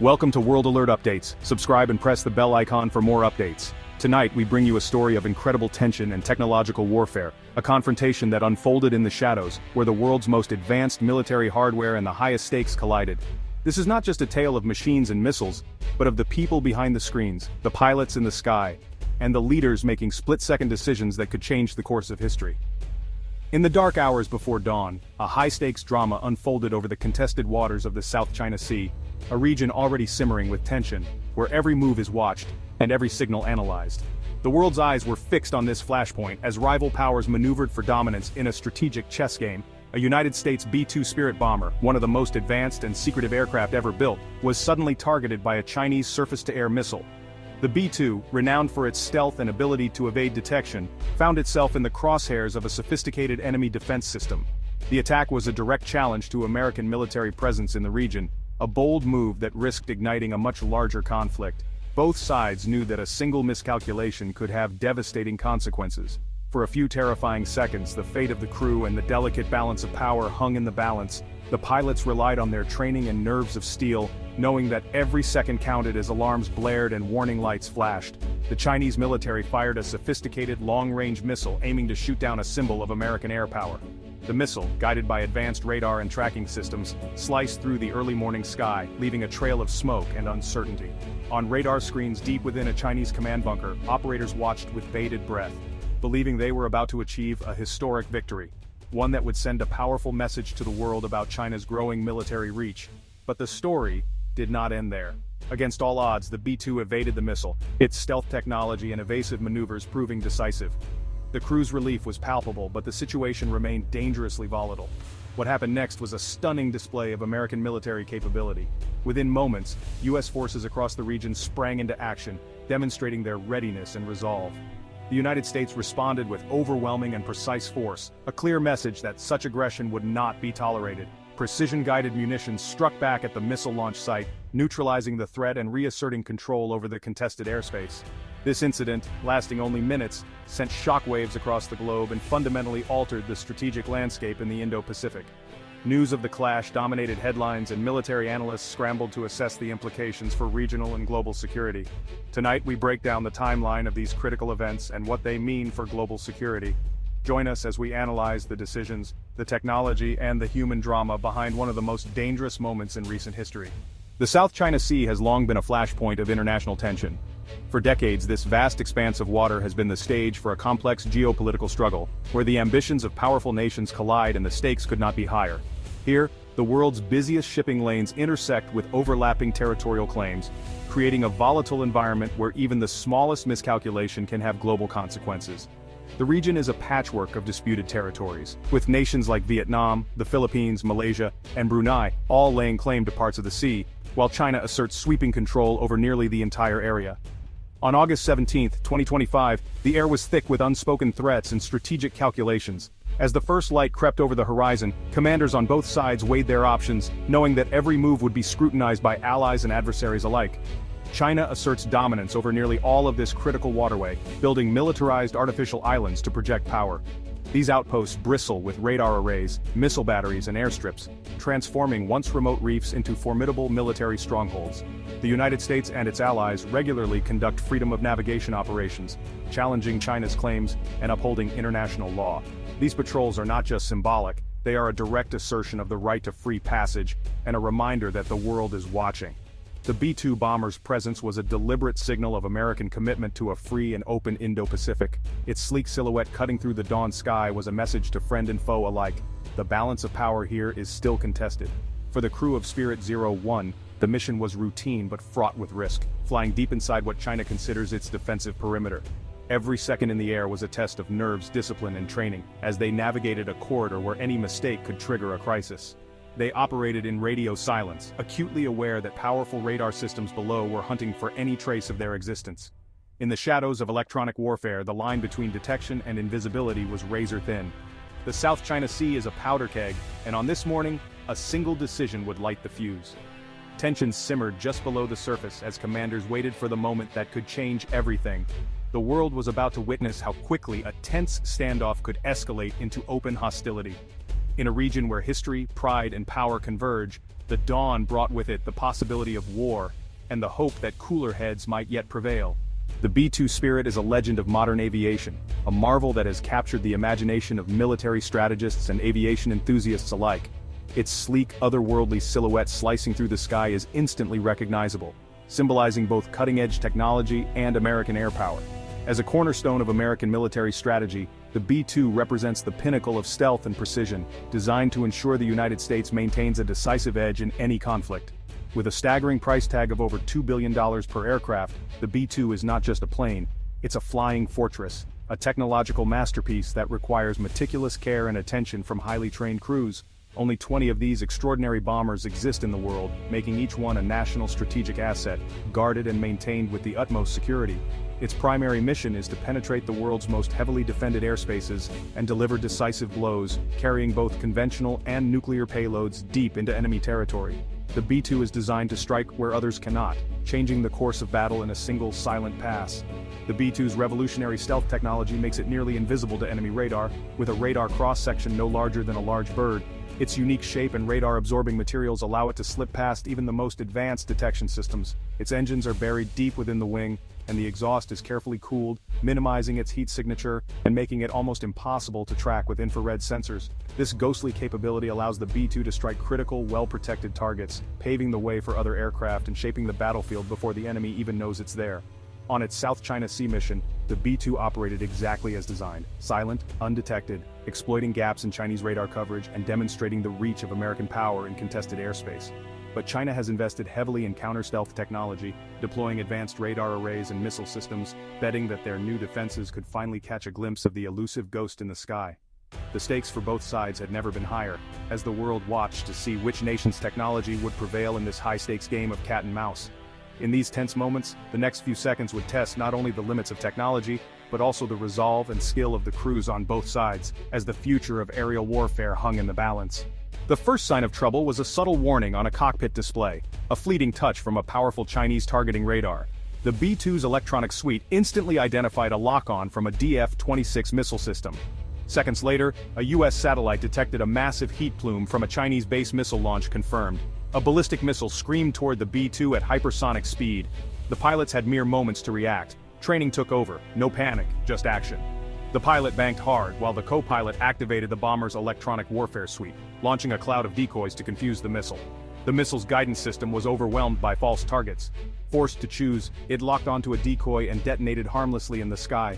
Welcome to World Alert Updates. Subscribe and press the bell icon for more updates. Tonight we bring you a story of incredible tension and technological warfare, a confrontation that unfolded in the shadows, where the world's most advanced military hardware and the highest stakes collided. This is not just a tale of machines and missiles, but of the people behind the screens, the pilots in the sky, and the leaders making split-second decisions that could change the course of history. In the dark hours before dawn, a high-stakes drama unfolded over the contested waters of the South China Sea, a region already simmering with tension, where every move is watched, and every signal analyzed. The world's eyes were fixed on this flashpoint as rival powers maneuvered for dominance in a strategic chess game. A United States B-2 Spirit bomber, one of the most advanced and secretive aircraft ever built, was suddenly targeted by a Chinese surface-to-air missile. The B-2, renowned for its stealth and ability to evade detection, found itself in the crosshairs of a sophisticated enemy defense system. The attack was a direct challenge to American military presence in the region, a bold move that risked igniting a much larger conflict. Both sides knew that a single miscalculation could have devastating consequences. For a few terrifying seconds, the fate of the crew and the delicate balance of power hung in the balance. The pilots relied on their training and nerves of steel, knowing that every second counted as alarms blared and warning lights flashed. The Chinese military fired a sophisticated long-range missile aiming to shoot down a symbol of American air power. The missile, guided by advanced radar and tracking systems, sliced through the early morning sky, leaving a trail of smoke and uncertainty. On radar screens deep within a Chinese command bunker, operators watched with bated breath, believing they were about to achieve a historic victory, one that would send a powerful message to the world about China's growing military reach. But the story did not end there. Against all odds, the B-2 evaded the missile, its stealth technology and evasive maneuvers proving decisive. The crew's relief was palpable, but the situation remained dangerously volatile. What happened next was a stunning display of American military capability. Within moments, U.S. forces across the region sprang into action, demonstrating their readiness and resolve. The United States responded with overwhelming and precise force, a clear message that such aggression would not be tolerated. Precision-guided munitions struck back at the missile launch site, neutralizing the threat and reasserting control over the contested airspace. This incident, lasting only minutes, sent shockwaves across the globe and fundamentally altered the strategic landscape in the Indo-Pacific. News of the clash dominated headlines, and military analysts scrambled to assess the implications for regional and global security. Tonight we break down the timeline of these critical events and what they mean for global security. Join us as we analyze the decisions, the technology, and the human drama behind one of the most dangerous moments in recent history. The South China Sea has long been a flashpoint of international tension. For decades, this vast expanse of water has been the stage for a complex geopolitical struggle, where the ambitions of powerful nations collide and the stakes could not be higher. Here, the world's busiest shipping lanes intersect with overlapping territorial claims, creating a volatile environment where even the smallest miscalculation can have global consequences. The region is a patchwork of disputed territories, with nations like Vietnam, the Philippines, Malaysia, and Brunei all laying claim to parts of the sea, while China asserts sweeping control over nearly the entire area. On August 17, 2025, the air was thick with unspoken threats and strategic calculations. As the first light crept over the horizon, commanders on both sides weighed their options, knowing that every move would be scrutinized by allies and adversaries alike. China asserts dominance over nearly all of this critical waterway, building militarized artificial islands to project power. These outposts bristle with radar arrays, missile batteries and airstrips, transforming once remote reefs into formidable military strongholds. The United States and its allies regularly conduct freedom of navigation operations, challenging China's claims and upholding international law. These patrols are not just symbolic, they are a direct assertion of the right to free passage and a reminder that the world is watching. The B-2 bomber's presence was a deliberate signal of American commitment to a free and open Indo-Pacific. Its sleek silhouette cutting through the dawn sky was a message to friend and foe alike. The balance of power here is still contested. For the crew of Spirit 01, the mission was routine but fraught with risk, flying deep inside what China considers its defensive perimeter. Every second in the air was a test of nerves, discipline, and training, as they navigated a corridor where any mistake could trigger a crisis. They operated in radio silence, acutely aware that powerful radar systems below were hunting for any trace of their existence. In the shadows of electronic warfare, the line between detection and invisibility was razor-thin. The South China Sea is a powder keg, and on this morning, a single decision would light the fuse. Tensions simmered just below the surface as commanders waited for the moment that could change everything. The world was about to witness how quickly a tense standoff could escalate into open hostility. In a region where history, pride, and power converge, the dawn brought with it the possibility of war, and the hope that cooler heads might yet prevail. The B-2 Spirit is a legend of modern aviation, a marvel that has captured the imagination of military strategists and aviation enthusiasts alike. Its sleek, otherworldly silhouette slicing through the sky is instantly recognizable, symbolizing both cutting-edge technology and American air power. As a cornerstone of American military strategy, the B-2 represents the pinnacle of stealth and precision, designed to ensure the United States maintains a decisive edge in any conflict. With a staggering price tag of over $2 billion per aircraft, the B-2 is not just a plane, it's a flying fortress, a technological masterpiece that requires meticulous care and attention from highly trained crews. Only 20 of these extraordinary bombers exist in the world, making each one a national strategic asset, guarded and maintained with the utmost security. Its primary mission is to penetrate the world's most heavily defended airspaces and deliver decisive blows, carrying both conventional and nuclear payloads deep into enemy territory. The B-2 is designed to strike where others cannot, changing the course of battle in a single silent pass. The B-2's revolutionary stealth technology makes it nearly invisible to enemy radar, with a radar cross-section no larger than a large bird. Its unique shape and radar-absorbing materials allow it to slip past even the most advanced detection systems. Its engines are buried deep within the wing, and the exhaust is carefully cooled, minimizing its heat signature and making it almost impossible to track with infrared sensors. This ghostly capability allows the B-2 to strike critical, well-protected targets, paving the way for other aircraft and shaping the battlefield before the enemy even knows it's there. On its South China Sea mission, the B-2 operated exactly as designed, silent, undetected, exploiting gaps in Chinese radar coverage and demonstrating the reach of American power in contested airspace. But China has invested heavily in counter-stealth technology, deploying advanced radar arrays and missile systems, betting that their new defenses could finally catch a glimpse of the elusive ghost in the sky. The stakes for both sides had never been higher, as the world watched to see which nation's technology would prevail in this high-stakes game of cat and mouse. In these tense moments, the next few seconds would test not only the limits of technology, but also the resolve and skill of the crews on both sides, as the future of aerial warfare hung in the balance. The first sign of trouble was a subtle warning on a cockpit display, a fleeting touch from a powerful Chinese targeting radar. The B-2's electronic suite instantly identified a lock-on from a DF-26 missile system. Seconds later, a U.S. satellite detected a massive heat plume from a Chinese base missile launch confirmed. A ballistic missile screamed toward the B-2 at hypersonic speed. The pilots had mere moments to react. Training took over, no panic, just action. The pilot banked hard while the co-pilot activated the bomber's electronic warfare suite, launching a cloud of decoys to confuse the missile. The missile's guidance system was overwhelmed by false targets. Forced to choose, it locked onto a decoy and detonated harmlessly in the sky.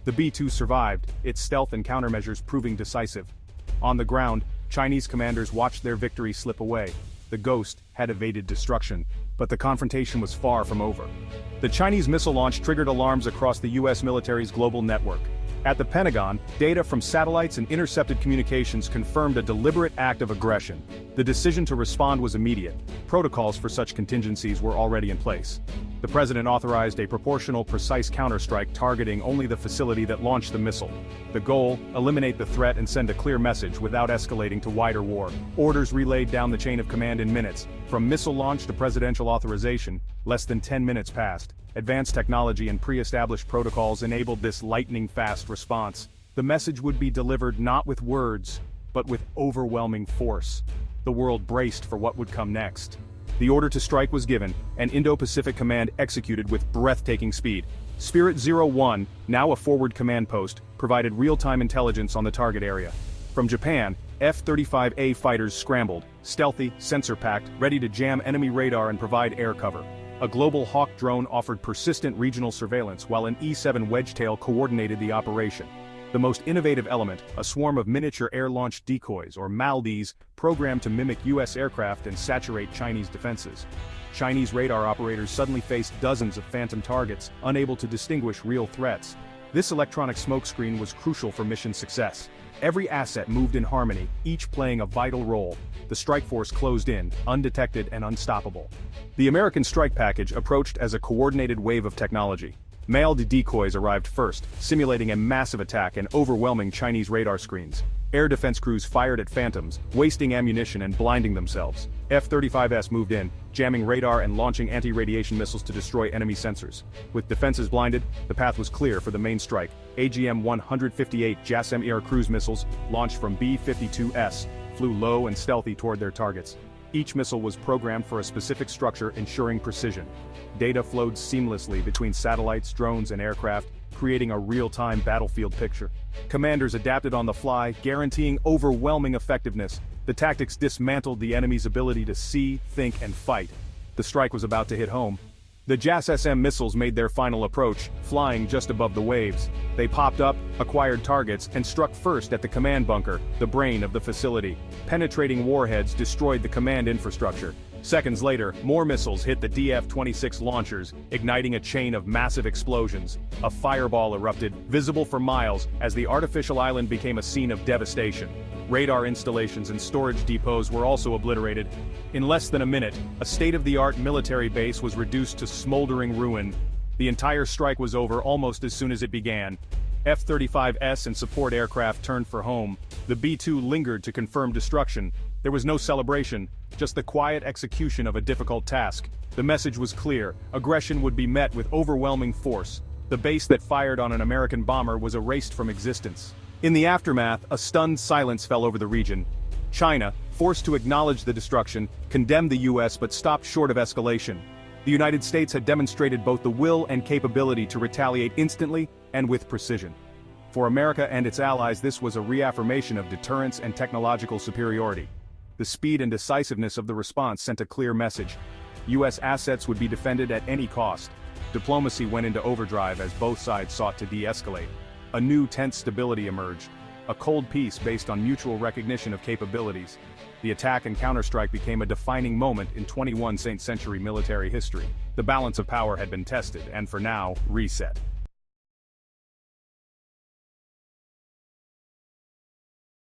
The B-2 survived, its stealth and countermeasures proving decisive. On the ground, Chinese commanders watched their victory slip away. The ghost had evaded destruction, but the confrontation was far from over. The Chinese missile launch triggered alarms across the U.S. military's global network. At the Pentagon, data from satellites and intercepted communications confirmed a deliberate act of aggression. The decision to respond was immediate. Protocols for such contingencies were already in place. The president authorized a proportional, precise counterstrike targeting only the facility that launched the missile. The goal: eliminate the threat and send a clear message without escalating to wider war. Orders relayed down the chain of command in minutes. From missile launch to presidential authorization, less than 10 minutes passed. Advanced technology and pre-established protocols enabled this lightning-fast response. The message would be delivered not with words, but with overwhelming force. The world braced for what would come next. The order to strike was given, and Indo-Pacific Command executed with breathtaking speed. Spirit 01, now a forward command post, provided real-time intelligence on the target area. From Japan, F-35A fighters scrambled, stealthy, sensor-packed, ready to jam enemy radar and provide air cover. A global Hawk drone offered persistent regional surveillance while an E-7 Wedgetail coordinated the operation. The most innovative element, a swarm of miniature air-launched decoys, or MALDs, programmed to mimic U.S. aircraft and saturate Chinese defenses. Chinese radar operators suddenly faced dozens of phantom targets, unable to distinguish real threats. This electronic smokescreen was crucial for mission success. Every asset moved in harmony, each playing a vital role. The strike force closed in, undetected and unstoppable. The American strike package approached as a coordinated wave of technology. Mailed decoys arrived first, simulating a massive attack and overwhelming Chinese radar screens. Air defense crews fired at phantoms, wasting ammunition and blinding themselves. F-35S moved in, jamming radar and launching anti-radiation missiles to destroy enemy sensors. With defenses blinded, the path was clear for the main strike. AGM-158 JASSM-ER cruise missiles, launched from B-52S, flew low and stealthy toward their targets. Each missile was programmed for a specific structure, ensuring precision. Data flowed seamlessly between satellites, drones, and aircraft, creating a real-time battlefield picture. Commanders adapted on the fly, guaranteeing overwhelming effectiveness. The tactics dismantled the enemy's ability to see, think, and fight. The strike was about to hit home. The JAS-SM missiles made their final approach, flying just above the waves. They popped up, acquired targets, and struck first at the command bunker, the brain of the facility. Penetrating warheads destroyed the command infrastructure. Seconds later, more missiles hit the DF-26 launchers, igniting a chain of massive explosions. A fireball erupted, visible for miles, as the artificial island became a scene of devastation. Radar installations and storage depots were also obliterated. In less than a minute, a state-of-the-art military base was reduced to smoldering ruin. The entire strike was over almost as soon as it began. F-35S and support aircraft turned for home. The B-2 lingered to confirm destruction. There was no celebration, just the quiet execution of a difficult task. The message was clear: aggression would be met with overwhelming force. The base that fired on an American bomber was erased from existence. In the aftermath, a stunned silence fell over the region. China, forced to acknowledge the destruction, condemned the US but stopped short of escalation. The United States had demonstrated both the will and capability to retaliate instantly and with precision. For America and its allies, this was a reaffirmation of deterrence and technological superiority. The speed and decisiveness of the response sent a clear message. US assets would be defended at any cost. Diplomacy went into overdrive as both sides sought to de-escalate. A new tense stability emerged. A cold peace based on mutual recognition of capabilities. The attack and counterstrike became a defining moment in 21st century military history. The balance of power had been tested and, for now, reset.